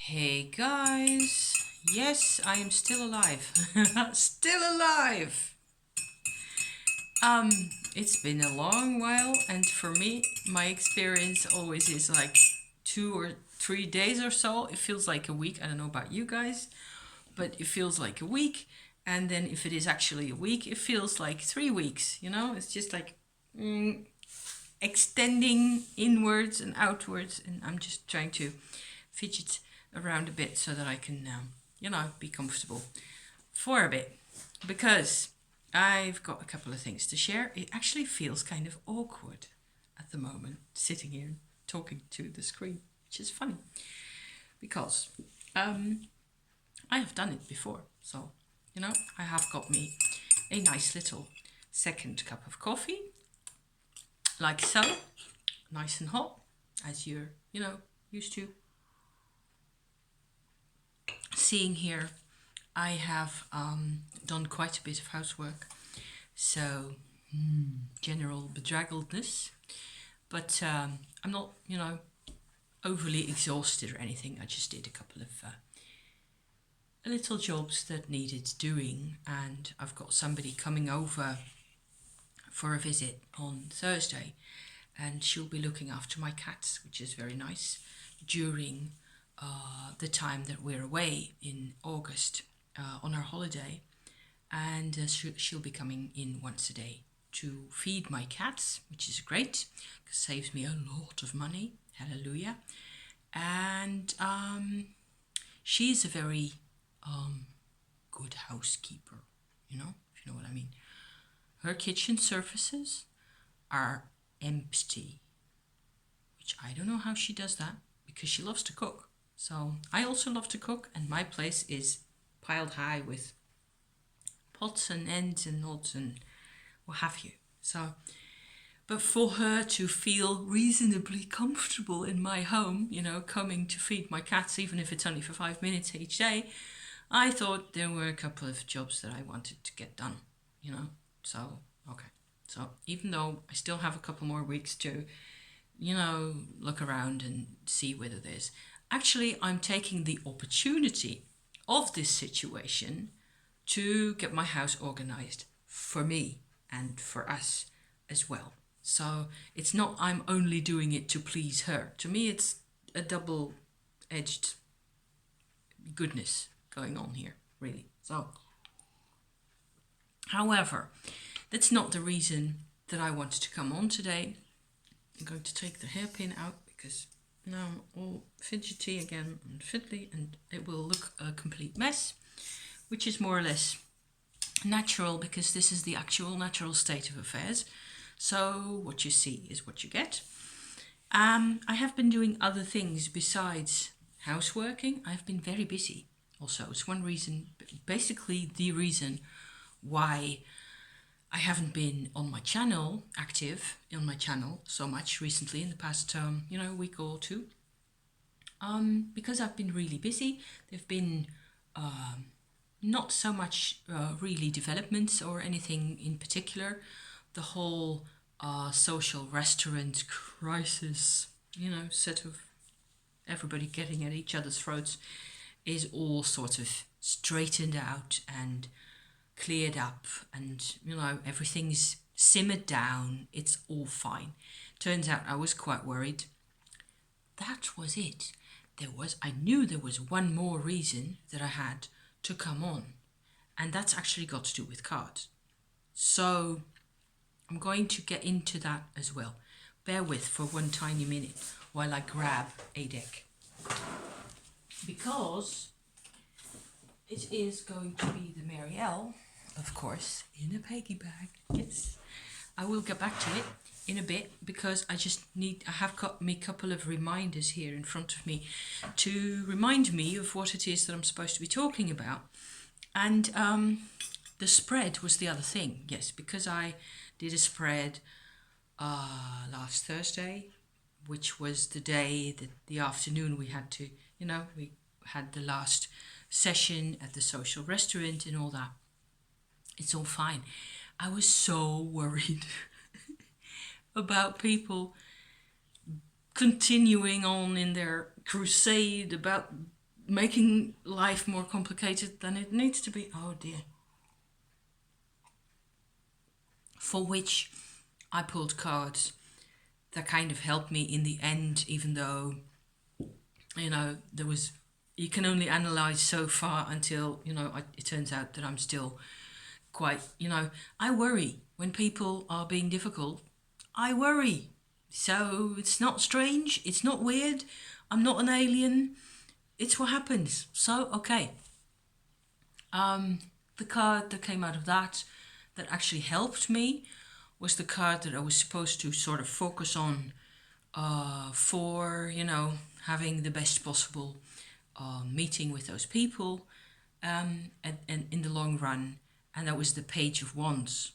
Hey guys, yes, I am still alive. Still alive. Um, it's been a long while, and for me, my experience always is like 2 or 3 days or so. It feels like a week. I don't know about you guys, but it feels like a week. And then if it is actually a week, it feels like 3 weeks. It's just like extending inwards and outwards, and I'm just trying to fidget around a bit so that I can, be comfortable for a bit, because I've got a couple of things to share. It actually feels kind of awkward at the moment, sitting here talking to the screen, which is funny because I have done it before. So, I have got me a nice little second cup of coffee, like so, nice and hot, as you're, used to seeing here. I have done quite a bit of housework, so general bedraggledness, but I'm not, overly exhausted or anything. I just did a couple of little jobs that needed doing, and I've got somebody coming over for a visit on Thursday, and she'll be looking after my cats, which is very nice, during the time that we're away in August on our holiday. And she'll be coming in once a day to feed my cats, which is great, because it saves me a lot of money. Hallelujah. And she's a very good housekeeper, if you know what I mean. Her kitchen surfaces are empty, which I don't know how she does that, because she loves to cook. So I also love to cook, and my place is piled high with pots and ends and odds and what have you. So, but for her to feel reasonably comfortable in my home, coming to feed my cats, even if it's only for 5 minutes each day, I thought there were a couple of jobs that I wanted to get done, So, okay. So even though I still have a couple more weeks to, look around and see whether there's... Actually, I'm taking the opportunity of this situation to get my house organized for me and for us as well. So it's not I'm only doing it to please her. To me, it's a double-edged goodness going on here, really. So, however, that's not the reason that I wanted to come on today. I'm going to take the hairpin out because now I'm all fidgety again and fiddly, and it will look a complete mess, which is more or less natural because this is the actual natural state of affairs. So what you see is what you get. I have been doing other things besides houseworking. I've been very busy also. It's one reason, basically the reason why I haven't been on my channel, active on my channel so much recently in the past, week or two. Because I've been really busy. There've been not so much really developments or anything in particular. The whole social restaurant crisis, sort of everybody getting at each other's throats, is all sort of straightened out and cleared up, and everything's simmered down. It's all fine. Turns out I was quite worried. That was it. I knew there was one more reason that I had to come on, and that's actually got to do with cards. So I'm going to get into that as well. Bear with for one tiny minute while I grab a deck, because it is going to be the Marielle, of course, in a piggy bag. Yes, I will get back to it in a bit, because I have got me a couple of reminders here in front of me to remind me of what it is that I'm supposed to be talking about. And the spread was the other thing. Yes, because I did a spread last Thursday, which was the day that the afternoon we had to, we had the last session at the social restaurant and all that. It's all fine. I was so worried about people continuing on in their crusade about making life more complicated than it needs to be. Oh dear. For which I pulled cards that kind of helped me in the end, even though, you can only analyze so far until, it turns out that I'm still quite, I worry when people are being difficult. I worry. So it's not strange. It's not weird. I'm not an alien. It's what happens. So, okay. The card that came out of that actually helped me was the card that I was supposed to sort of focus on for, having the best possible meeting with those people and in the long run. And that was the Page of Wands.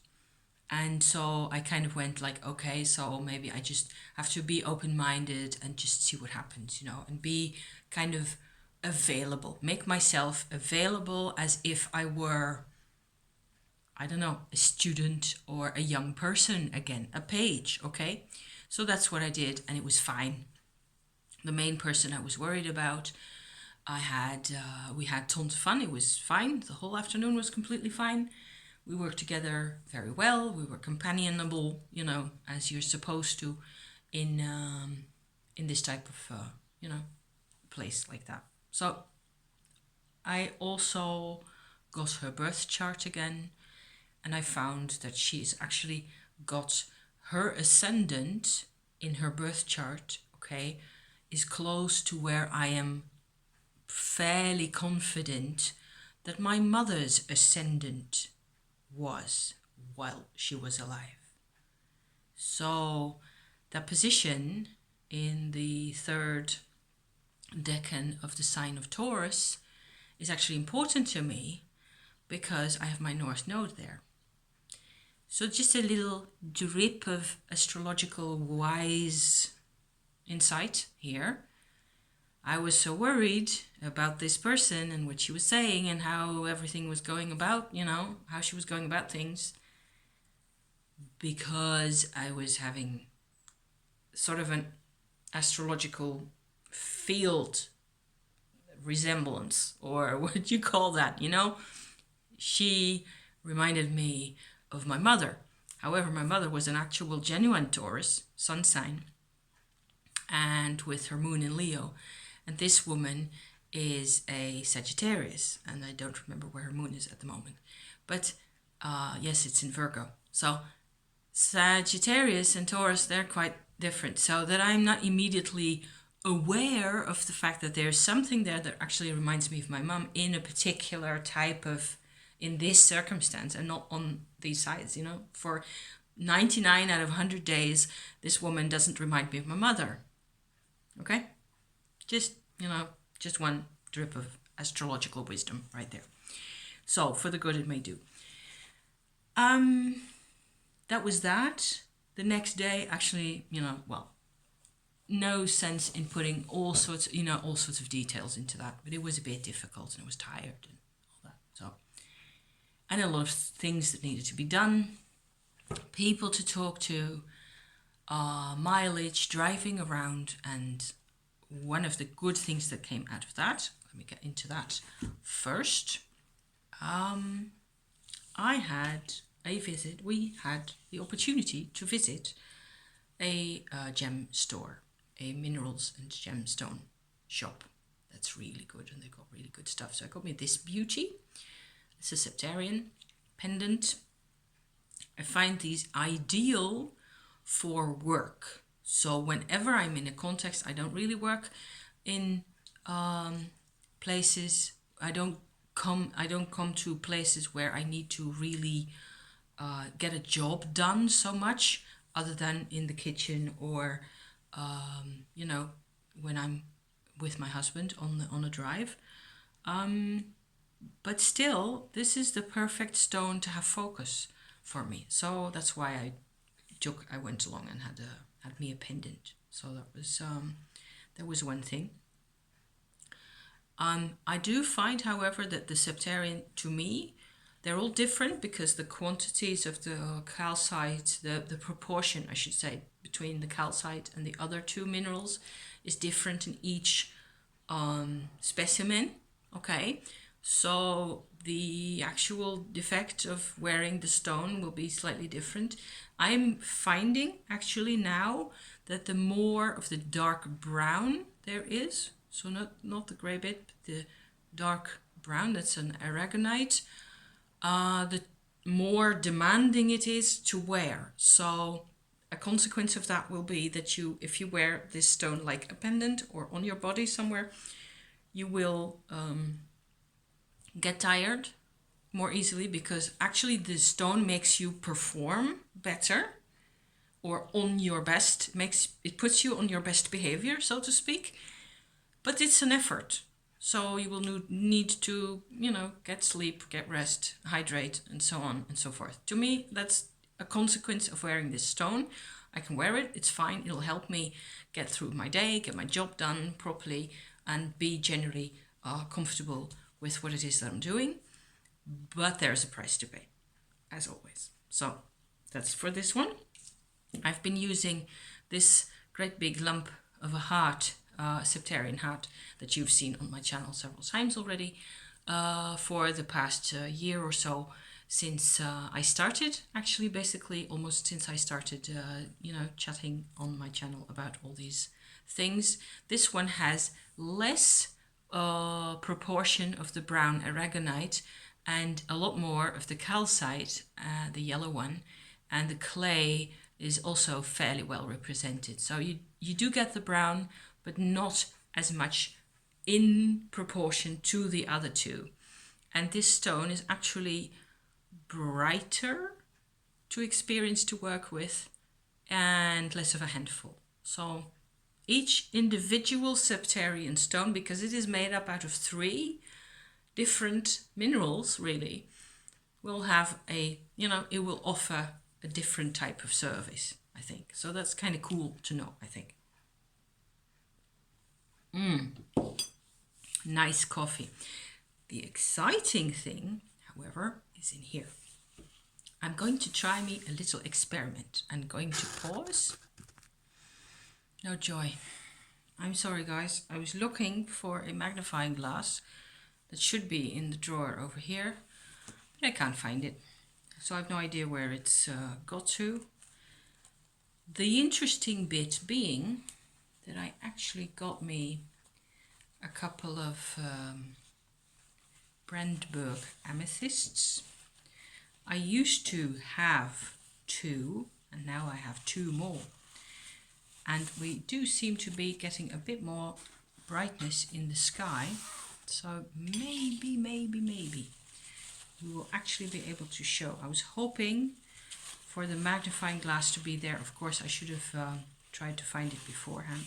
And so I kind of went like, okay, so maybe I just have to be open-minded and just see what happens, and be kind of available, make myself available as if I were, I don't know, a student or a young person again, a page, okay? So that's what I did, and it was fine. The main person I was worried about, we had tons of fun. It was fine. The whole afternoon was completely fine. We worked together very well. We were companionable, as you're supposed to in this type of, place like that. So I also got her birth chart again, and I found that she's actually got her ascendant in her birth chart, okay, is close to where I am fairly confident that my mother's ascendant was while she was alive. So that position in the third decan of the sign of Taurus is actually important to me because I have my North Node there. So just a little drip of astrological wise insight here. I was so worried about this person and what she was saying and how everything was going about, how she was going about things, because I was having sort of an astrological field resemblance, or what do you call that, She reminded me of my mother. However, my mother was an actual genuine Taurus, sun sign, and with her moon in Leo. And this woman is a Sagittarius, and I don't remember where her moon is at the moment. But yes, it's in Virgo. So Sagittarius and Taurus, they're quite different. So that I'm not immediately aware of the fact that there's something there that actually reminds me of my mum in a particular type of, in this circumstance, and not on these sides, For 99 out of 100 days, this woman doesn't remind me of my mother. Okay? Just, just one drip of astrological wisdom right there. So, for the good it may do. That was that. The next day, actually, no sense in putting all sorts of details into that, but it was a bit difficult and I was tired and all that. So, and a lot of things that needed to be done, people to talk to, mileage, driving around, and one of the good things that came out of that, let me get into that first. We had the opportunity to visit a gem store, a minerals and gemstone shop. That's really good, and they got really good stuff. So I got me this beauty. It's a septarian pendant. I find these ideal for work. So whenever I'm in a context, I don't really work in places. I don't come to places where I need to really get a job done so much, other than in the kitchen or when I'm with my husband on a drive. But still, this is the perfect stone to have focus for me. So that's why I went along and had me a pendant. So that was one thing. I do find, however, that the septarian, to me, they're all different because the quantities of the calcite, the proportion, I should say, between the calcite and the other two minerals is different in each specimen. Okay, so the actual effect of wearing the stone will be slightly different. I'm finding actually now that the more of the dark brown there is, so not the gray bit, but the dark brown, that's an aragonite, the more demanding it is to wear. So a consequence of that will be that if you wear this stone like a pendant or on your body somewhere, you will get tired more easily, because actually the stone makes you perform better, or on your best, it puts you on your best behavior, so to speak. But it's an effort. So you will need to, get sleep, get rest, hydrate, and so on and so forth. To me, that's a consequence of wearing this stone. I can wear it, it's fine. It'll help me get through my day, get my job done properly, and be generally comfortable with what it is that I'm doing. But there's a price to pay, as always. So that's for this one. I've been using this great big lump of a heart, septarian heart, that you've seen on my channel several times already, for the past year or so, since I started, actually basically almost since I started chatting on my channel about all these things. This one has less proportion of the brown aragonite and a lot more of the calcite, the yellow one, and the clay is also fairly well represented. So you do get the brown, but not as much in proportion to the other two. And this stone is actually brighter to experience, to work with, and less of a handful. So each individual septarian stone, because it is made up out of 3 different minerals really, will have it will offer a different type of service, I think. So that's kind of cool to know, I think. Nice coffee. The exciting thing, however, is in here. I'm going to try me a little experiment. I'm going to pause. No joy. I'm sorry, guys. I was looking for a magnifying glass that should be in the drawer over here, but I can't find it. So I have no idea where it's got to. The interesting bit being that I actually got me a couple of Brandenburg amethysts. I used to have 2, and now I have 2 more. And we do seem to be getting a bit more brightness in the sky. So maybe we will actually be able to show. I was hoping for the magnifying glass to be there. Of course, I should have tried to find it beforehand.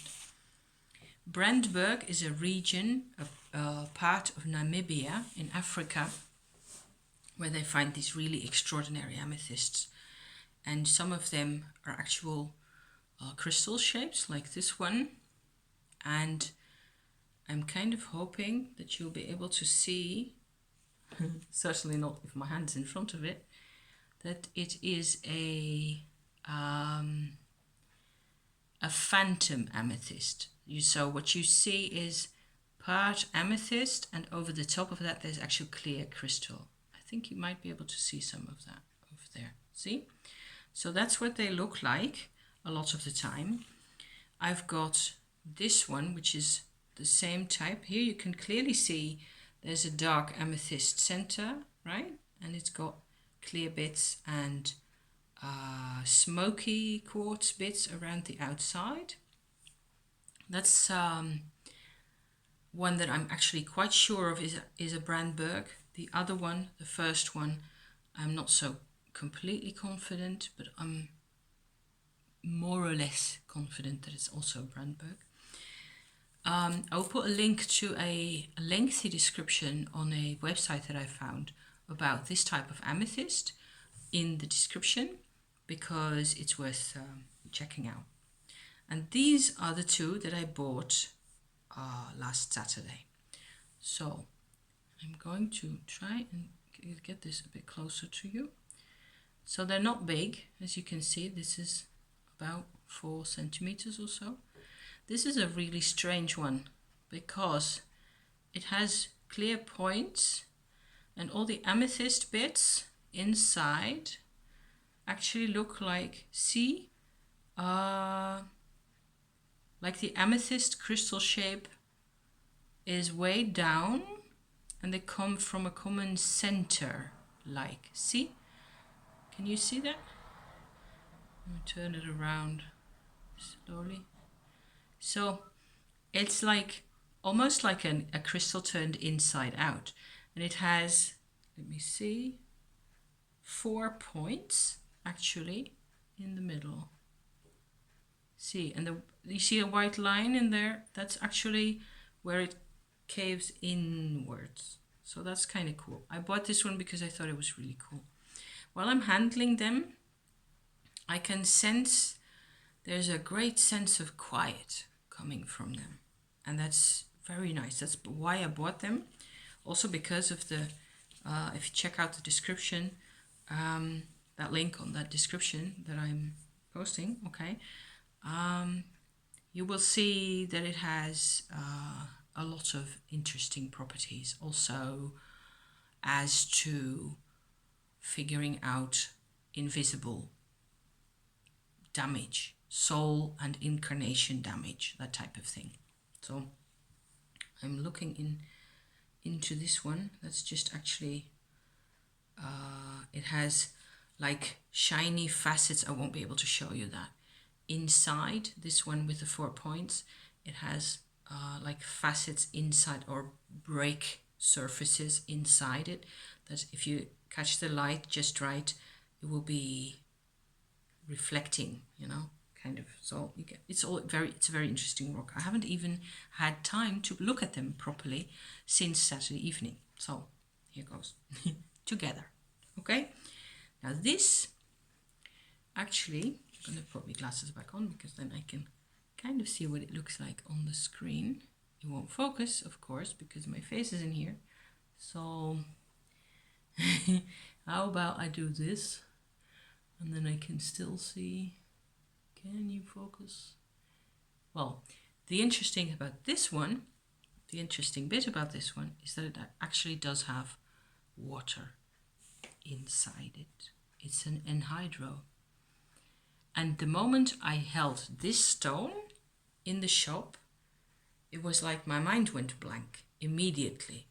Brandenburg is a region, a part of Namibia in Africa, where they find these really extraordinary amethysts. And some of them are actual crystal shapes, like this one. And I'm kind of hoping that you'll be able to see, certainly not with my hands in front of it, that it is a phantom amethyst. So what you see is part amethyst, and over the top of that there's actual clear crystal. I think you might be able to see some of that over there. See? So that's what they look like a lot of the time. I've got this one, which is the same type. Here you can clearly see there's a dark amethyst center, right? And it's got clear bits and smoky quartz bits around the outside. That's one that I'm actually quite sure of is a Brandenburg. The other one, the first one, I'm not so completely confident, but I'm more or less confident that it's also Brandenburg. I'll put a link to a lengthy description on a website that I found about this type of amethyst in the description, because it's worth checking out. And these are the 2 that I bought last Saturday. So I'm going to try and get this a bit closer to you. So they're not big, as you can see. This is about 4 centimeters or so. This is a really strange one because it has clear points, and all the amethyst bits inside actually look like, see, like the amethyst crystal shape is way down and they come from a common center, like, see? Can you see that? I'll turn it around slowly. So it's like almost like a crystal turned inside out, and it has, let me see, 4 points actually in the middle. See, and you see a white line in there? That's actually where it caves inwards. So that's kind of cool. I bought this one because I thought it was really cool. While I'm handling them, I can sense there's a great sense of quiet coming from them. And that's very nice. That's why I bought them. Also because of the, if you check out the description, that link on that description that I'm posting, okay, you will see that it has a lot of interesting properties also as to figuring out invisible damage, soul and incarnation damage, that type of thing. So I'm looking into this one. That's just actually, it has like shiny facets. I won't be able to show you that. Inside this one with the 4 points, it has like facets inside, or break surfaces inside it, that if you catch the light just right, it will be reflecting, you know, kind of. So you get, it's a very interesting rock. I haven't even had time to look at them properly since Saturday evening. So here goes. Together. Okay. Now this, actually, I'm going to put my glasses back on because then I can kind of see what it looks like on the screen. It won't focus, of course, because my face is in here. So how about I do this, and then I can still see. Can you focus? Well, the interesting bit about this one is that it actually does have water inside it. It's an anhydro. And the moment I held this stone in the shop, it was like my mind went blank immediately.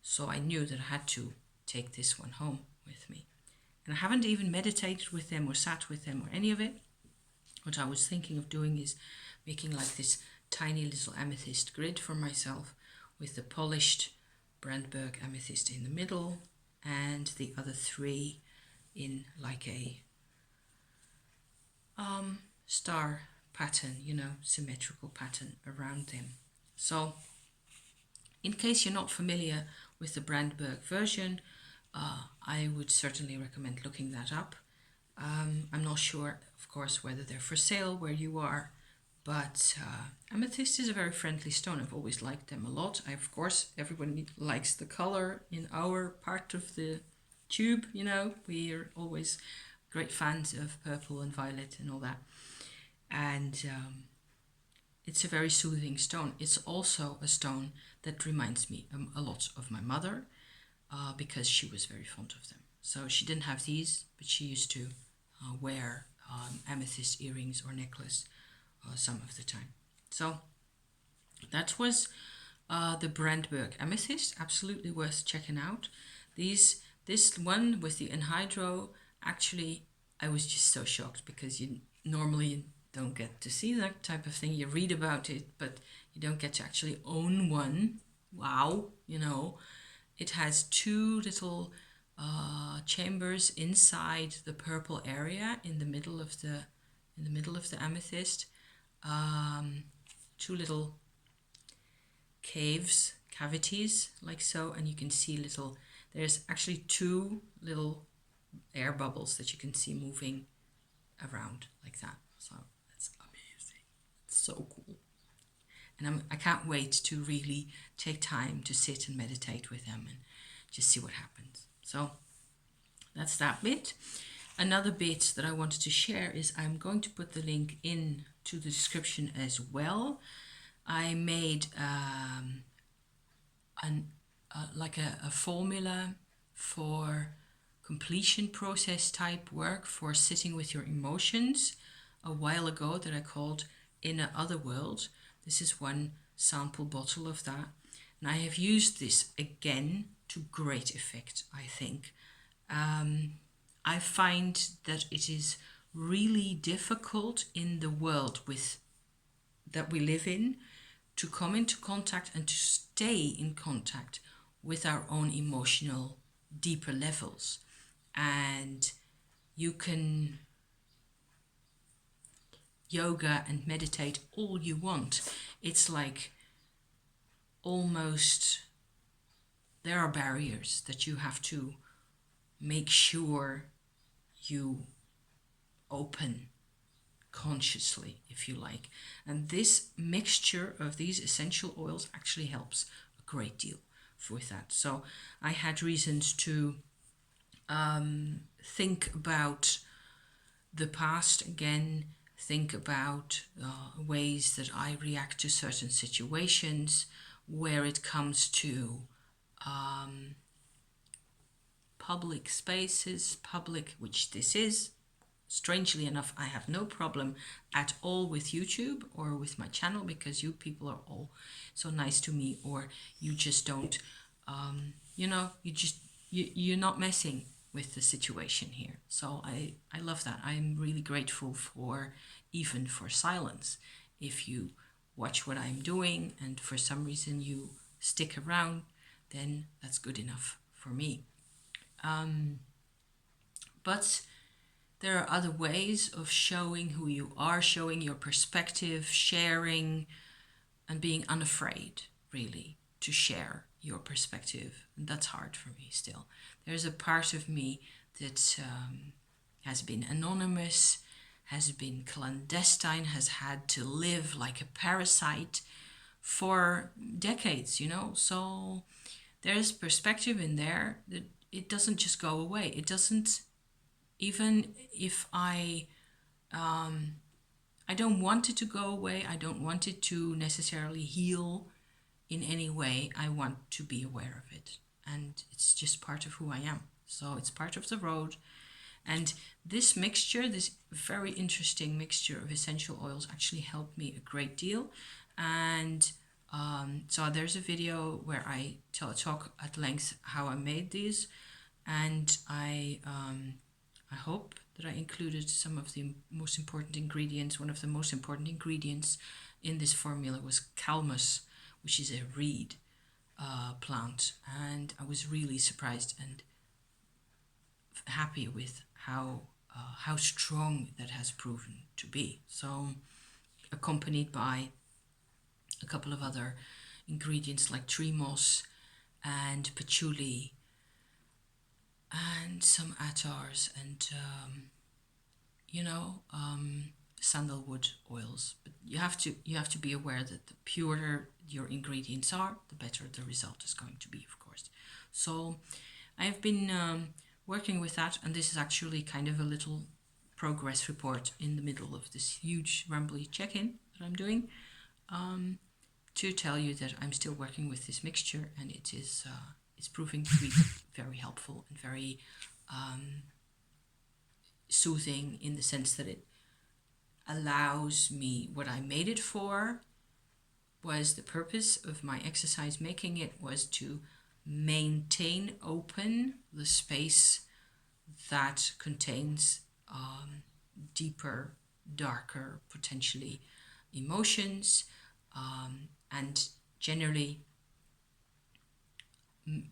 So I knew that I had to take this one home with me. And I haven't even meditated with them or sat with them or any of it. What I was thinking of doing is making like this tiny little amethyst grid for myself with the polished Brandberg amethyst in the middle and the other 3 in like a star pattern, you know, symmetrical pattern around them. So in case you're not familiar with the Brandberg version, I would certainly recommend looking that up. I'm not sure, of course, whether they're for sale where you are, but amethyst is a very friendly stone. I've always liked them a lot. Of course, everybody likes the color in our part of the tube, you know. We're always great fans of purple and violet and all that. And it's a very soothing stone. It's also a stone that reminds me a lot of my mother, because she was very fond of them. So she didn't have these, but she used to wear amethyst earrings or necklace some of the time. So that was the Brandberg amethyst, absolutely worth checking out. This one with the anhydro, actually, I was just so shocked because you normally don't get to see that type of thing. You read about it, but you don't get to actually own one. Wow, you know, it has 2 little chambers inside the purple area in the middle of the amethyst. 2 little cavities like so, and you can see there's actually 2 little air bubbles that you can see moving around like that. So that's amazing. It's so cool. And I can't wait to really take time to sit and meditate with them and just see what happens. So that's that bit. Another bit that I wanted to share is I'm going to put the link in to the description as well. I made like a formula for completion process type work for sitting with your emotions a while ago that I called In a Other World. This is one sample bottle of that. And I have used this again to great effect, I think. I find that it is really difficult in the world that we live in to come into contact and to stay in contact with our own emotional deeper levels. And you can yoga and meditate all you want. It's like almost there are barriers that you have to make sure you open consciously, if you like. And this mixture of these essential oils actually helps a great deal with that. So I had reasons to think about the past again, think about ways that I react to certain situations where it comes to public spaces, which this is. Strangely enough, I have no problem at all with YouTube or with my channel because you people are all so nice to me, or you just don't, you're not messing with the situation here. So I love that. I'm really grateful even for silence. If you watch what I'm doing and for some reason you stick around, then that's good enough for me. But there are other ways of showing who you are, showing your perspective, sharing, and being unafraid, really, to share your perspective. And that's hard for me still. There's a part of me that has been anonymous, has been clandestine, has had to live like a parasite for decades, So there's perspective in there that it doesn't just go away. It doesn't, even if I don't want it to go away. I don't want it to necessarily heal in any way. I want to be aware of it. And it's just part of who I am. So it's part of the road. And this mixture, this very interesting mixture of essential oils actually helped me a great deal. And so there's a video where I talk at length how I made these. And I hope that I included some of the most important ingredients. One of the most important ingredients in this formula was calmus, which is a reed plant. And I was really surprised and happy with how strong that has proven to be. So accompanied by a couple of other ingredients like tree moss and patchouli and some attars and sandalwood oils. But you have to be aware that the purer your ingredients are, the better the result is going to be, of course. So I have been working with that, and this is actually kind of a little progress report in the middle of this huge rambly check-in that I'm doing, to tell you that I'm still working with this mixture, and it's proving to be very helpful and very soothing, in the sense that it allows me, what I made it for was, the purpose of my exercise making it was to maintain open the space that contains deeper, darker, potentially emotions, and generally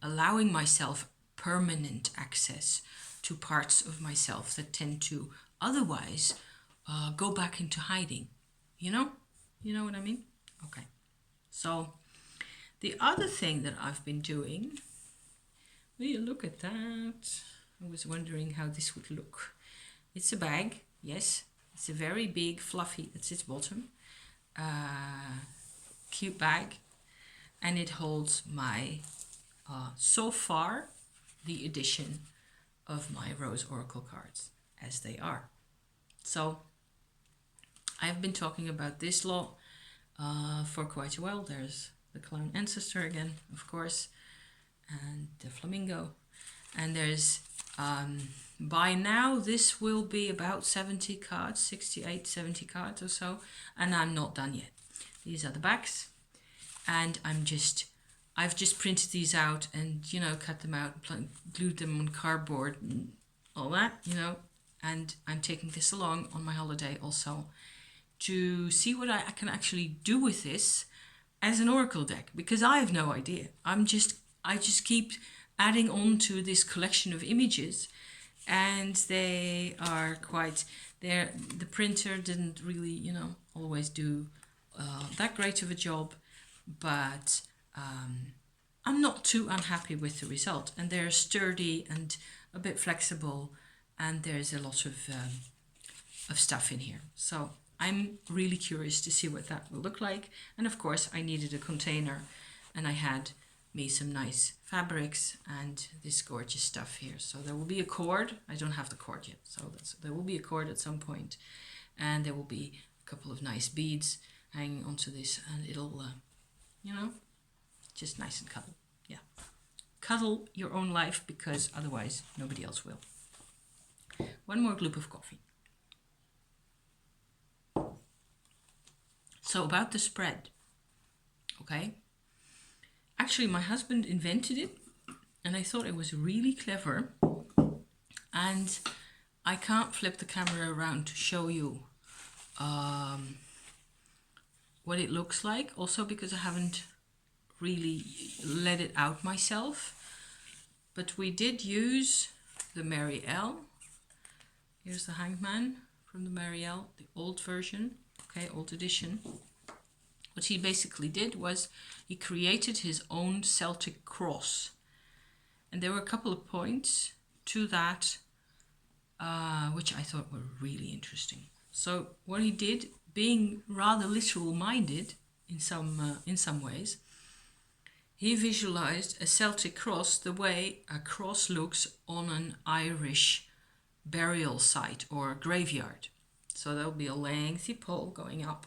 allowing myself permanent access to parts of myself that tend to otherwise go back into hiding. You know what I mean? Okay. So the other thing that I've been doing, will you look at that? I was wondering how this would look. It's a bag, yes. It's a very big, fluffy, that's its bottom, cute bag. And it holds my, so far, the edition of my Rose Oracle cards as they are. So I've been talking about this lot for quite a while. There's the clown ancestor again, of course, and the flamingo. And there's, by now, this will be about 70 cards, 68, 70 cards or so, and I'm not done yet. These are the backs, and I've just printed these out and, cut them out, glued them on cardboard and all that, and I'm taking this along on my holiday also to see what I can actually do with this as an oracle deck, because I have no idea. I just keep adding on to this collection of images, and they are quite there. The printer didn't really, always do that great of a job, but I'm not too unhappy with the result, and they're sturdy and a bit flexible, and there's a lot of stuff in here. So I'm really curious to see what that will look like. And of course I needed a container, and I had me some nice fabrics and this gorgeous stuff here. So there will be a cord. I don't have the cord yet, so there will be a cord at some point, and there will be a couple of nice beads hanging onto this, and it'll just nice and cuddle. Yeah, cuddle your own life, because otherwise nobody else will. One more gloop of coffee. So about the spread, okay? Actually, my husband invented it, and I thought it was really clever. And I can't flip the camera around to show you what it looks like, also because I haven't really let it out myself. But we did use the Mary L. Here's the hangman from the Mary L, the old version, okay, old edition. What he basically did was he created his own Celtic Cross. And there were a couple of points to that which I thought were really interesting. So what he did, being rather literal minded in some ways, he visualized a Celtic cross the way a cross looks on an Irish burial site or graveyard. So there'll be a lengthy pole going up,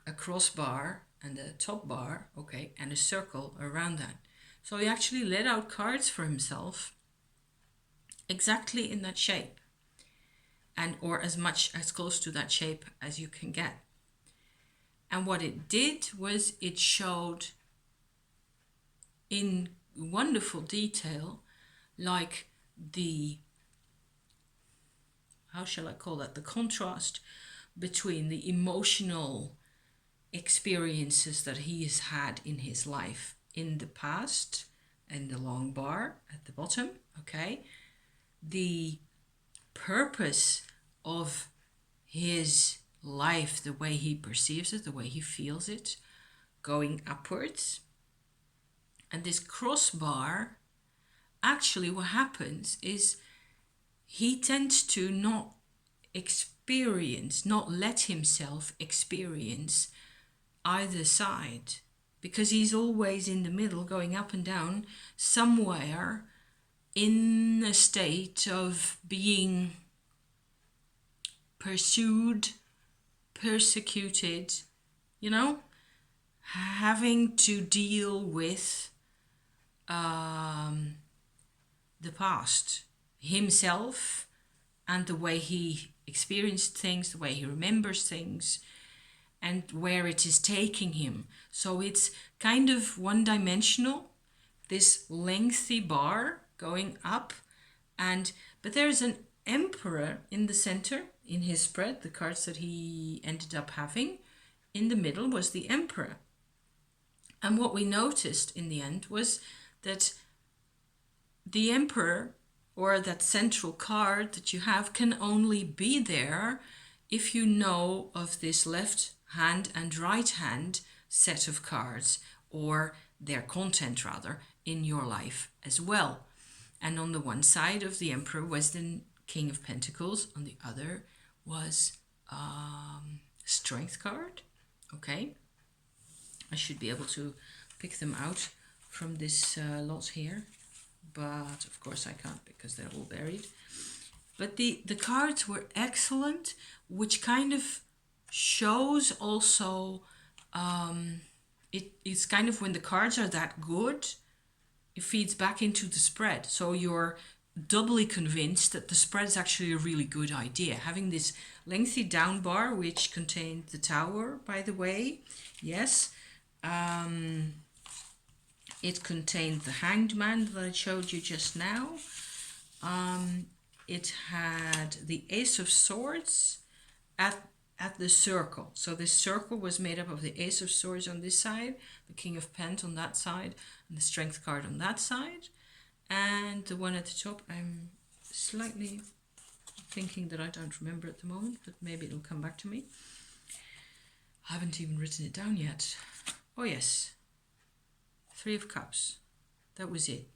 a crossbar and a top bar, okay, and a circle around that. So he actually laid out cards for himself exactly in that shape, and or as close to that shape as you can get. And what it did was it showed in wonderful detail, like the, how shall I call that, the contrast between the emotional experiences that he has had in his life in the past, and the long bar at the bottom, okay, the purpose of his life, the way he perceives it, the way he feels it, going upwards. And this crossbar, actually what happens is he tends to not let himself experience either side, because he's always in the middle, going up and down, somewhere in a state of being pursued, persecuted, having to deal with the past, himself, and the way he experienced things, the way he remembers things, and where it is taking him. So it's kind of one-dimensional, this lengthy bar going up, but there's an emperor in the center in his spread, the cards that he ended up having. In the middle was the emperor. And what we noticed in the end was that the emperor, or that central card that you have, can only be there if you know of this left hand and right hand set of cards, or their content rather, in your life as well. And on the one side of the emperor was the King of Pentacles, on the other was strength card. Okay, I should be able to pick them out from this lot here, but of course I can't because they're all buried. But the cards were excellent, which kind of shows also it's kind of, when the cards are that good, it feeds back into the spread. So you're doubly convinced that the spread is actually a really good idea. Having this lengthy down bar, which contained the tower, by the way, yes. It contained the hanged man that I showed you just now. It had the Ace of Swords at the circle. So this circle was made up of the Ace of Swords on this side, the King of Pent on that side, and the Strength card on that side. And the one at the top, I'm slightly thinking that I don't remember at the moment, but maybe it'll come back to me. I haven't even written it down yet. Oh yes, Three of Cups. That was it.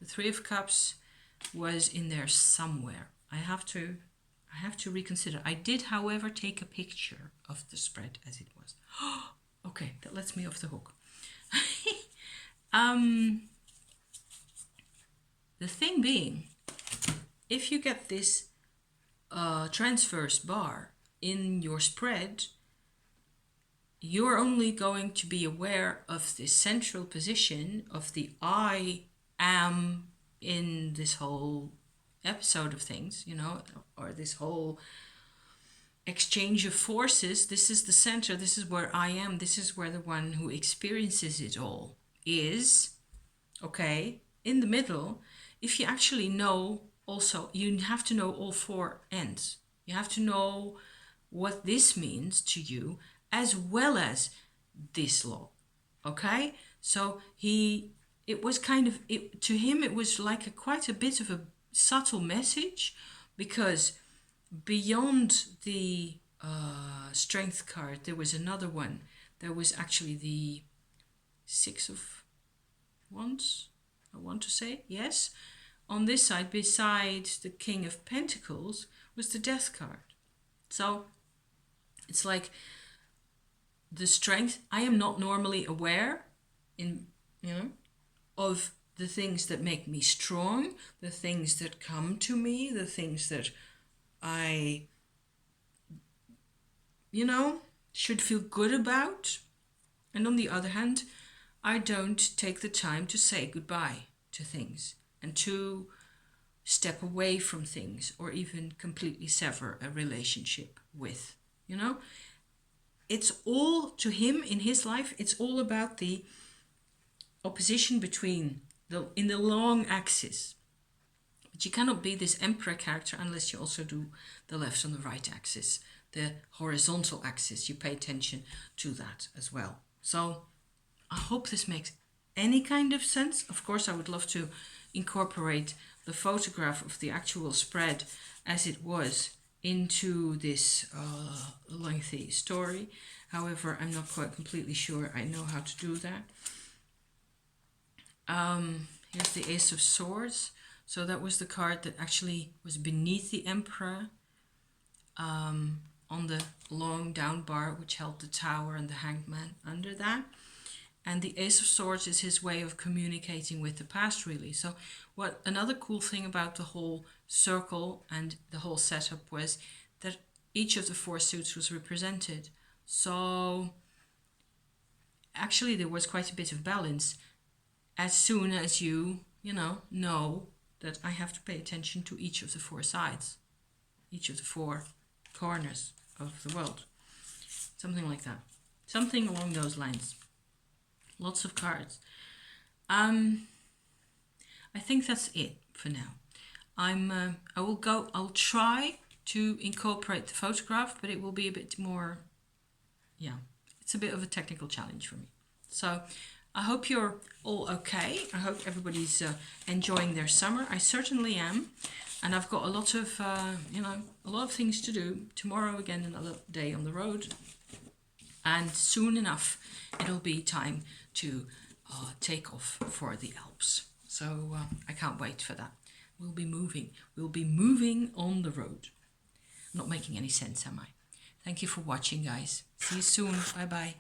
The Three of Cups was in there somewhere. I have to reconsider. I did, however, take a picture of the spread as it was. Okay, that lets me off the hook. The thing being, if you get this transverse bar in your spread, you're only going to be aware of the central position of the I am in this whole episode of things, you know, or this whole exchange of forces. This is the center. This is where I am. This is where the one who experiences it all is. Okay, in the middle, if you actually know, also, you have to know all four ends. You have to know what this means to you, as well as this law. Okay, so it was kind of, to him it was like quite a bit of a subtle message, because beyond the Strength card, there was another one. There was actually the Six of Wands, I want to say, yes. On this side, besides the King of Pentacles, was the Death card. So it's like the Strength. I am not normally aware of the things that make me strong, the things that come to me, the things that I should feel good about. And on the other hand, I don't take the time to say goodbye to things and to step away from things, or even completely sever a relationship with, It's all, to him in his life, it's all about the opposition between in the long axis. But you cannot be this emperor character unless you also do the left and the right axis, the horizontal axis. You pay attention to that as well. So I hope this makes any kind of sense. Of course, I would love to incorporate the photograph of the actual spread as it was into this lengthy story. However, I'm not quite completely sure I know how to do that. Here's the Ace of Swords. So that was the card that actually was beneath the Emperor, on the long down bar, which held the Tower and the Hanged Man under that. And the Ace of Swords is his way of communicating with the past, really. So what another cool thing about the whole circle and the whole setup was that each of the four suits was represented. So actually there was quite a bit of balance. As soon as you know that I have to pay attention to each of the four sides, each of the four corners of the world. Something like that. Something along those lines. Lots of cards. I think that's it for now. I'll try to incorporate the photograph, but it will be a bit more, it's a bit of a technical challenge for me. So I hope you're all okay. I hope everybody's enjoying their summer. I certainly am. And I've got a lot of, a lot of things to do. Tomorrow, again, another day on the road. And soon enough, it'll be time to take off for the Alps. So I can't wait for that. We'll be moving on the road. Not making any sense, am I? Thank you for watching, guys. See you soon. Bye-bye.